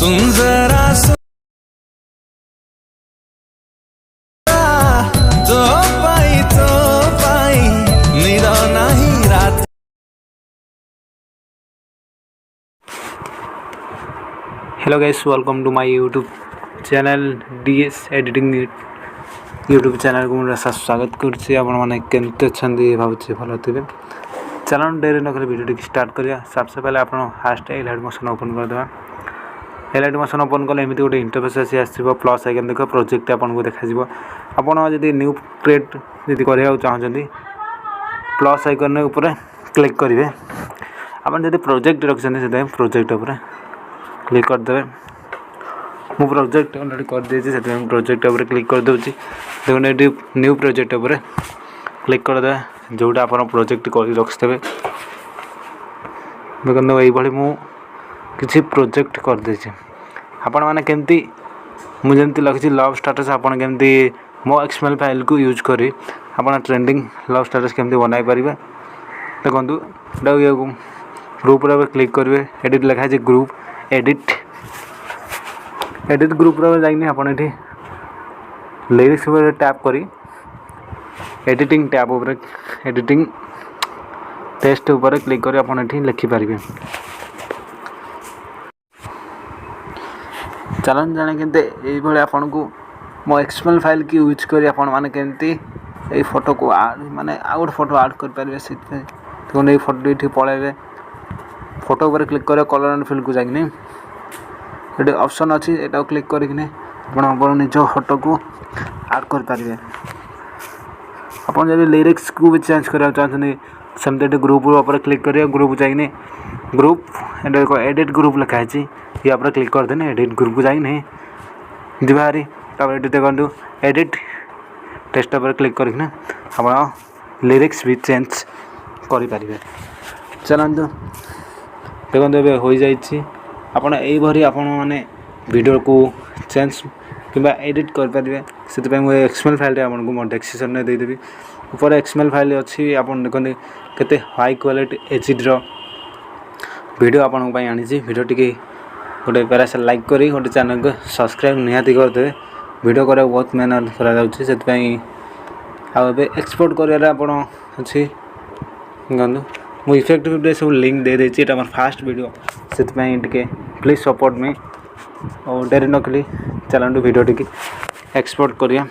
सुन जरा सुन तो पाई निद नहीं रात। Hello guys, welcome to my YouTube channel DS editing YouTube channel को मुझे स्वागत करुच्ची। आपने केमती अच्छा भावुँ भल थे। चलन डेरी नक भिडियो स्टार्ट करिया। सबसे पहले आप फास्ट एलाइट मोशन ओपन करदे। एलाइट मोशन ओपन कले एमती गोटे इंटरफेस आसो प्लस आइकन देख प्रोजेक्ट आपको देखा। आपड़ जब न्यू क्रिएट जब करने चाहते प्लस आइकन उपर क्लिक करेंगे। आप जब प्रोजेक्ट रखते से प्रोजेक्ट उपर क्लिक करदे। मु प्रोजेक्ट अलरेडी कर देछि से प्रोजेक्ट उपर क्लिक कर दूसरी। देखो ये न्यू प्रोजेक्ट उपर क्लिक करदे जोटा आप प्रोजेक्ट कर रखिथे। देखो ये मु किसी प्रोजेक्ट कर देछि। आपण माने केमती मुझे लगी लव स्टेटस आप केमती मो एक्सएमएल फाइल को यूज करी आप ट्रेंडिंग लव स्टेटस केमती बनाई पारे। देखो ये ग्रुप क्लिक करेंगे। एडिट लिखाई ग्रुप एडिट ग्रुप जाइए आप लिरिक्स टैप करी एडिटिंग टैब उपर एडिटिंग टेक्स्ट उपर क्लिक कर आप लिखिपारे। चलन जाने के आपन को मो एक्सएमएल फाइल की यूज करी आपण माने केमती ए फोटो को माने आउट फोटो ऐड कर पारे। से देखो ये फोटो ये पलैबे फोटो उपर क्लिक कर कलर एंड फिल को जाइए ये ऑप्शन अच्छी यहाँ क्लिक करके आप निज फोटो को ऐड कर पारे। आप जब लिरिक्स को भी चेंज करना चाहते सेमती ग्रुप उपर क्लिक करेंगे। ग्रुप जाइए ग्रुप एडिट ग्रुप लिखाई ये आप क्लिक कर देने एडिट ग्रुप को जाइए जी बाहरी ये देखो एडिट टेक्स्ट उपर क्लिक करके आप लिरिक्स भी चेंज करें। चलते देखो ये हो जाइए। आपड़ यही आपने वीडियो को चेंज कि एडिट करेंगे। से एक्सएमएल फाइल आपको मो डेस्क्रिप्शन में देदेवी। ऊपर एक्सएमएल फाइल अच्छी आप देखते केते हाई क्वालिटी एचडी वीडियो आपंप आनी। वीडियो टी गोटे पैरा से लाइक करी गोटे चैनल को सब्सक्राइब निहाती करदे। वीडियो करा बहुत मेहनत कर एक्सपोर्ट कर अच्छी गंदु मु इफेक्ट सब लिंक दे देछि। एटा हमर फास्ट वीडियो से प्लीज सपोर्ट मी और डेरी नकली चलू वीडियो टी एक्सपोर्ट करिया।